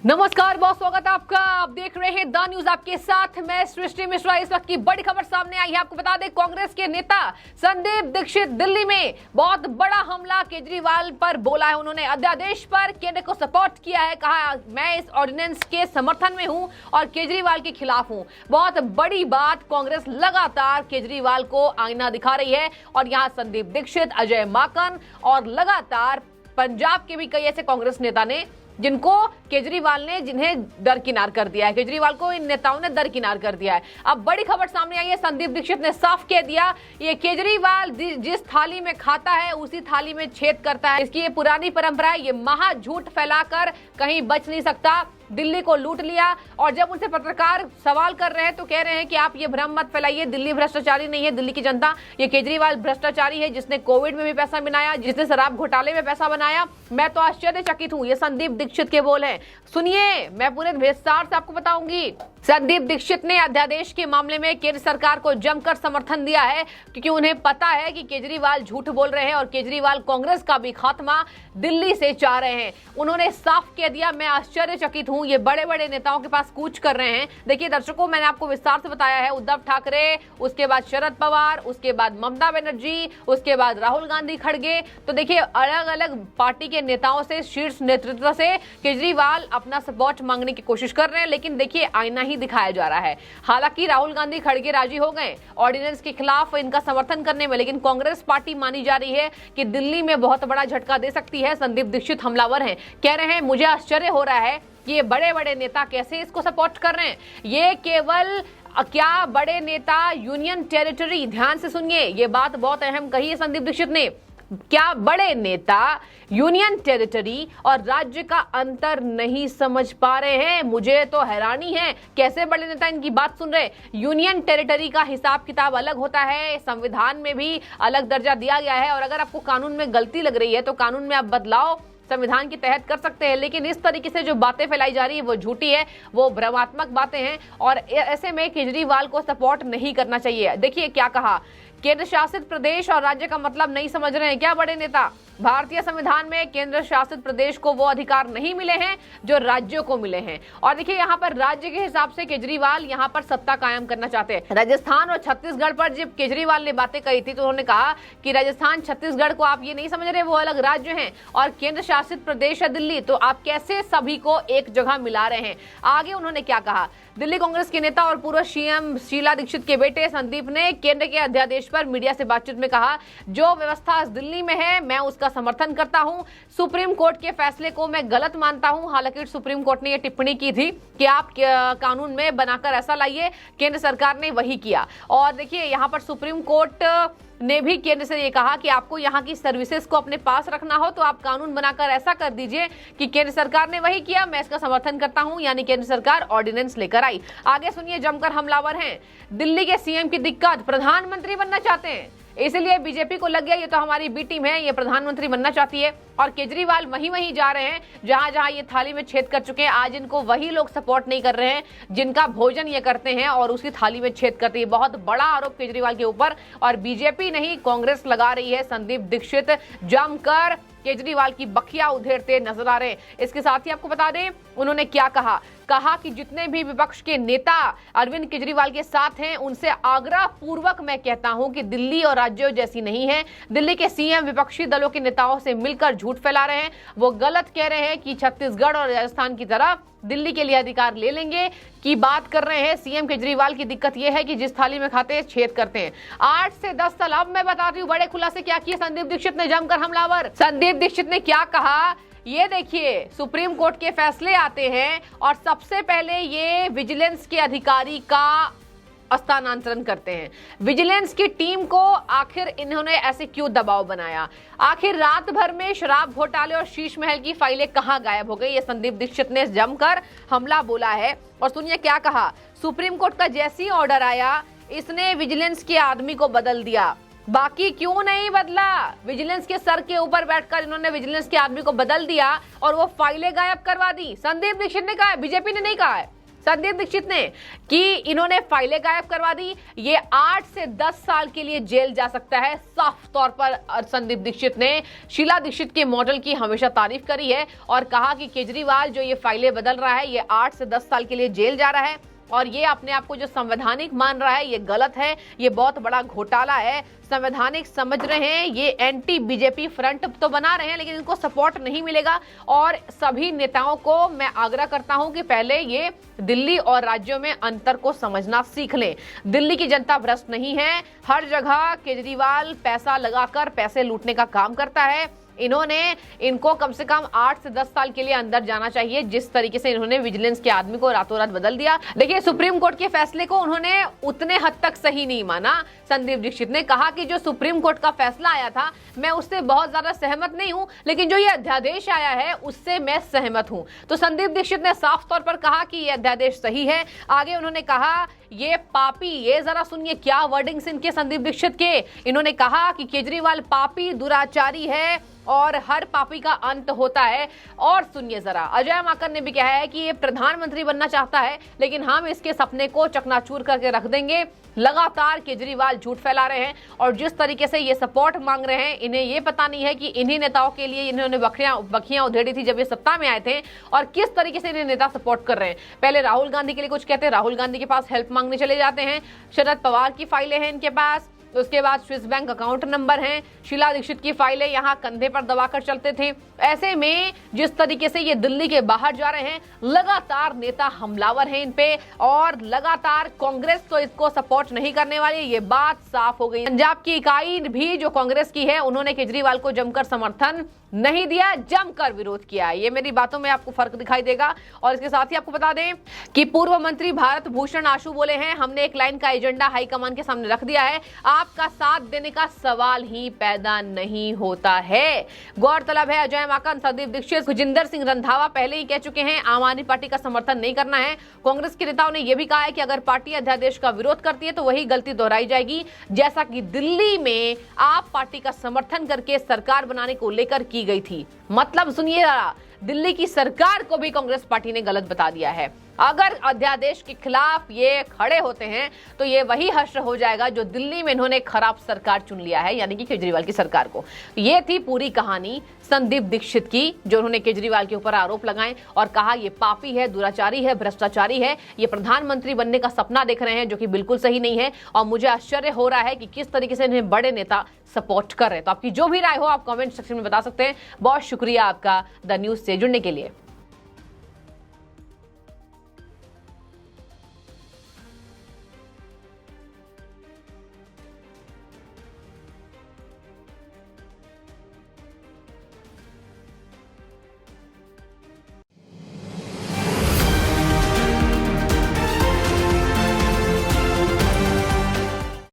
नमस्कार, बहुत स्वागत है आपका। आप देख रहे हैं द न्यूज, आपके साथ मैं सृष्टि मिश्रा। इस वक्त की बड़ी खबर सामने आई है। आपको बता दें, कांग्रेस के नेता संदीप दीक्षित दिल्ली में बहुत बड़ा हमला केजरीवाल पर बोला है। उन्होंने अध्यादेश पर केंद्र को सपोर्ट किया है, कहा मैं इस ऑर्डिनेंस के समर्थन में हूं और केजरीवाल के खिलाफ हूं। बहुत बड़ी बात, कांग्रेस लगातार केजरीवाल को आईना दिखा रही है और यहाँ संदीप दीक्षित, अजय माकन और लगातार पंजाब के भी कई ऐसे कांग्रेस नेता ने जिनको केजरीवाल ने जिन्हें दरकिनार कर दिया है। केजरीवाल को इन नेताओं ने दरकिनार कर दिया है। अब बड़ी खबर सामने आई है। संदीप दीक्षित ने साफ कह दिया, ये केजरीवाल जिस थाली में खाता है उसी थाली में छेद करता है। इसकी ये पुरानी परंपरा है। ये महा झूठ फैलाकर कहीं बच नहीं सकता। दिल्ली को लूट लिया। और जब उनसे पत्रकार सवाल कर रहे हैं तो कह रहे हैं कि आप ये भ्रम मत फैलाइए, दिल्ली भ्रष्टाचारी नहीं है, दिल्ली की जनता, ये केजरीवाल भ्रष्टाचारी है जिसने कोविड में भी पैसा बनाया, जिसने शराब घोटाले में पैसा बनाया। मैं तो आश्चर्यचकित हूं। ये संदीप दीक्षित के बोल हैं। सुनिए, मैं पूरे विस्तार से आपको बताऊंगी। संदीप दीक्षित ने अध्यादेश के मामले में केंद्र सरकार को जमकर समर्थन दिया है, क्योंकि उन्हें पता है कि केजरीवाल झूठ बोल रहे हैं और केजरीवाल कांग्रेस का भी खात्मा दिल्ली से चाह रहे हैं। उन्होंने साफ कह दिया, मैं आश्चर्यचकित हूं, ये बड़े बड़े नेताओं के पास कूच कर रहे हैं। देखिए दर्शकों, मैंने आपको विस्तार से बताया है, उद्धव ठाकरे, उसके बाद शरद पवार, उसके बाद ममता बनर्जी, उसके बाद राहुल गांधी खड़गे। तो देखिए, अलग अलग पार्टी के नेताओं से, शीर्ष नेतृत्व से केजरीवाल अपना सपोर्ट मांगने की कोशिश कर रहे हैं, लेकिन देखिए आईना ही दिखाया जा रहा है। हालांकि राहुल गांधी खड़गे राजी हो गए ऑर्डिनेंस के खिलाफ इनका समर्थन करने में, लेकिन कांग्रेस पार्टी मानी जा रही है कि दिल्ली में बहुत बड़ा झटका दे सकती है। संदीप दीक्षित हमलावर हैं, कह रहे हैं मुझे आश्चर्य हो रहा है कि ये बड़े बड़े नेता कैसे इसको सपोर्ट कर रहे हैं। ये केवल क्या बड़े नेता यूनियन टेरिटरी, ध्यान से सुनिए, ये बात बहुत अहम कही है संदीप दीक्षित ने, क्या बड़े नेता यूनियन टेरिटरी और राज्य का अंतर नहीं समझ पा रहे हैं। मुझे तो हैरानी है, कैसे बड़े नेता इनकी बात सुन रहे। यूनियन टेरिटरी का हिसाब किताब अलग होता है, संविधान में भी अलग दर्जा दिया गया है, और अगर आपको कानून में गलती लग रही है तो कानून में आप बदलाव संविधान के तहत कर सकते हैं। लेकिन इस तरीके से जो बातें फैलाई जा रही है वो झूठी है, वो भ्रमात्मक बातें हैं और ऐसे में केजरीवाल को सपोर्ट नहीं करना चाहिए। देखिए क्या कहा, केंद्र शासित प्रदेश और राज्य का मतलब नहीं समझ रहे हैं क्या बड़े नेता। भारतीय संविधान में केंद्र शासित प्रदेश को वो अधिकार नहीं मिले हैं जो राज्यों को मिले हैं। और देखिए, यहाँ पर राज्य के हिसाब से केजरीवाल यहाँ पर सत्ता कायम करना चाहते हैं। राजस्थान और छत्तीसगढ़ पर जब केजरीवाल ने बातें कही थी तो उन्होंने कहा कि राजस्थान छत्तीसगढ़ को आप ये नहीं समझ रहे, वो अलग राज्य हैं और केंद्र शासित प्रदेश है दिल्ली, तो आप कैसे सभी को एक जगह मिला रहे हैं। आगे उन्होंने क्या कहा, दिल्ली कांग्रेस के नेता और पूर्व सीएम शीला दीक्षित के बेटे संदीप ने केंद्र के अध्यादेश पर मीडिया से बातचीत में कहा, जो व्यवस्था दिल्ली में है मैं उसका समर्थन करता हूं। सुप्रीम कोर्ट के फैसले को मैं गलत मानता हूं। हालांकि सुप्रीम कोर्ट ने यह टिप्पणी की थी कि आप कानून में बनाकर ऐसा लाइए, केंद्र सरकार ने वही किया। और देखिए, यहां पर सुप्रीम कोर्ट ने भी केंद्र से ये कहा कि आपको यहाँ की सर्विसेज को अपने पास रखना हो तो आप कानून बनाकर ऐसा कर दीजिए कि केंद्र सरकार ने वही किया, मैं इसका समर्थन करता हूं, यानी केंद्र सरकार ऑर्डिनेंस लेकर आई। आगे सुनिए, जमकर हमलावर हैं। दिल्ली के सीएम की दिक्कत, प्रधानमंत्री बनना चाहते हैं, इसलिए बीजेपी को लग गया ये तो हमारी बी टीम है, ये प्रधानमंत्री बनना चाहती है। और केजरीवाल वहीं जा रहे हैं जहां जहां ये थाली में छेद कर चुके हैं। आज इनको वही लोग सपोर्ट नहीं कर रहे हैं जिनका भोजन ये करते हैं और उसी थाली में छेद करते हैं। बहुत बड़ा आरोप केजरीवाल के ऊपर, और बीजेपी नहीं कांग्रेस लगा रही है। संदीप दीक्षित जमकर केजरीवाल की बखिया उधेड़ते नजर आ रहे हैं। इसके साथ ही आपको बता दें उन्होंने क्या कहा कि जितने भी विपक्ष के नेता अरविंद केजरीवाल के साथ हैं उनसे आग्रह पूर्वक मैं कहता हूं कि दिल्ली और राज्यों जैसी नहीं है। दिल्ली के सीएम विपक्षी दलों के नेताओं से मिलकर झूठ फैला रहे हैं। वो गलत कह रहे हैं कि छत्तीसगढ़ और राजस्थान की तरह दिल्ली के लिए अधिकार ले लेंगे की बात कर रहे हैं। सीएम केजरीवाल की दिक्कत यह है कि जिस थाली में खाते हैं छेद करते हैं। 8 से 10 साल। अब मैं बताती हूँ बड़े खुलासे क्या किए संदीप दीक्षित ने, जमकर हमलावर। संदीप दीक्षित ने क्या कहा, ये देखिए, सुप्रीम कोर्ट के फैसले आते हैं और सबसे पहले ये विजिलेंस के अधिकारी का स्थानांतरण करते हैं। विजिलेंस की टीम को आखिर इन्होंने ऐसे क्यों दबाव बनाया, आखिर रात भर में शराब घोटाले और शीश महल की फाइलें कहां गायब हो गई। ये संदीप दीक्षित ने जमकर हमला बोला है। और सुनिए क्या कहा, सुप्रीम कोर्ट का जैसी ऑर्डर आया इसने विजिलेंस के आदमी को बदल दिया, बाकी क्यों नहीं बदला। विजिलेंस के सर के ऊपर बैठकर इन्होंने विजिलेंस के आदमी को बदल दिया और वो फाइलें गायब करवा दी। संदीप दीक्षित ने कहा है, बीजेपी ने नहीं कहा है। संदीप दीक्षित ने कि इन्होंने फाइलें गायब करवा दी, ये 8 से 10 साल के लिए जेल जा सकता है। साफ तौर पर संदीप दीक्षित ने शीला दीक्षित के मॉडल की हमेशा तारीफ करी है और कहा कि केजरीवाल जो ये फाइलें बदल रहा है, ये 8 से 10 साल के लिए जेल जा रहा है और ये अपने आप को जो संवैधानिक मान रहा है, ये गलत है, ये बहुत बड़ा घोटाला है। संवैधानिक समझ रहे हैं, ये एंटी बीजेपी फ्रंट तो बना रहे हैं लेकिन इनको सपोर्ट नहीं मिलेगा। और सभी नेताओं को मैं आग्रह करता हूं कि पहले ये दिल्ली और राज्यों में अंतर को समझना सीख लें। दिल्ली की जनता भ्रष्ट नहीं है, हर जगह केजरीवाल पैसा लगाकर पैसे लूटने का काम करता है। इनको कम से कम 8 से 10 साल के लिए अंदर जाना चाहिए, जिस तरीके से इन्होंने विजिलेंस के आदमी को रातों रात बदल दिया। देखिए, सुप्रीम कोर्ट के फैसले को उन्होंने उतने हद तक सही नहीं माना। संदीप दीक्षित ने कहा कि जो सुप्रीम कोर्ट का फैसला आया था मैं उससे बहुत ज्यादा सहमत नहीं हूं, लेकिन जो ये अध्यादेश आया है उससे मैं सहमत हूं। तो संदीप दीक्षित ने साफ तौर पर कहा कि ये अध्यादेश सही है। आगे उन्होंने कहा ये पापी, ये जरा सुनिए क्या वर्डिंग्स इनके संदीप दीक्षित के। इन्होंने कहा कि केजरीवाल पापी दुराचारी है और हर पापी का अंत होता है। और सुनिए जरा, अजय माकन ने भी कहा है कि ये प्रधानमंत्री बनना चाहता है लेकिन हम इसके सपने को चकनाचूर करके रख देंगे। लगातार केजरीवाल झूठ फैला रहे हैं और जिस तरीके से ये सपोर्ट मांग रहे हैं, इन्हें ये पता नहीं है कि इन्हीं नेताओं के लिए इन्होंने बखियां उधेड़ी थी जब ये सत्ता में आए थे और किस तरीके से इन्हें नेता सपोर्ट कर रहे हैं। पहले राहुल गांधी के लिए कुछ कहते हैं, राहुल गांधी के पास हेल्प मांगने चले जाते हैं। शरद पवार की फाइलें हैं इनके पास, उसके बाद स्विस बैंक अकाउंट नंबर हैं। शीला दीक्षित की फाइलें यहाँ कंधे पर दबाकर चलते थे। ऐसे में जिस तरीके से ये दिल्ली के बाहर जा रहे हैं, लगातार नेता हमलावर हैं इन पे और लगातार कांग्रेस तो इसको सपोर्ट नहीं करने वाली, ये बात साफ हो गई। पंजाब की इकाई भी जो कांग्रेस की है, उन्होंने केजरीवाल को जमकर समर्थन नहीं दिया, जमकर विरोध किया। ये मेरी बातों में आपको फर्क दिखाई देगा। और इसके साथ ही आपको बता दें कि पूर्व मंत्री भारत भूषण आशु बोले हैं, हमने एक लाइन का एजेंडा हाईकमान के सामने रख दिया है, आपका साथ देने का सवाल ही पैदा नहीं होता है। गौरतलब है अजय माकन, संदीप दीक्षित, सुजिंदर सिंह रंधावा पहले ही कह चुके हैं आम आदमी पार्टी का समर्थन नहीं करना है। कांग्रेस के नेताओं ने यह भी कहा है कि अगर पार्टी अध्यादेश का विरोध करती है तो वही गलती दोहराई जाएगी जैसा कि दिल्ली में आप पार्टी का समर्थन करके सरकार बनाने को लेकर की गई थी। मतलब सुनिए, दिल्ली की सरकार को भी कांग्रेस पार्टी ने गलत बता दिया है। अगर अध्यादेश के खिलाफ ये खड़े होते हैं तो ये वही हश्र हो जाएगा जो दिल्ली में इन्होंने खराब सरकार चुन लिया है, यानी कि केजरीवाल की सरकार को। ये थी पूरी कहानी संदीप दीक्षित की, जो उन्होंने केजरीवाल के ऊपर आरोप लगाए और कहा ये पापी है, दुराचारी है, भ्रष्टाचारी है, ये प्रधानमंत्री बनने का सपना देख रहे हैं, जो कि बिल्कुल सही नहीं है। और मुझे आश्चर्य हो रहा है कि किस तरीके से इन्हें बड़े नेता सपोर्ट कर रहे हैं। तो आपकी जो भी राय हो आप कमेंट सेक्शन में बता सकते हैं। बहुत शुक्रिया आपका द न्यूज से जुड़ने के लिए।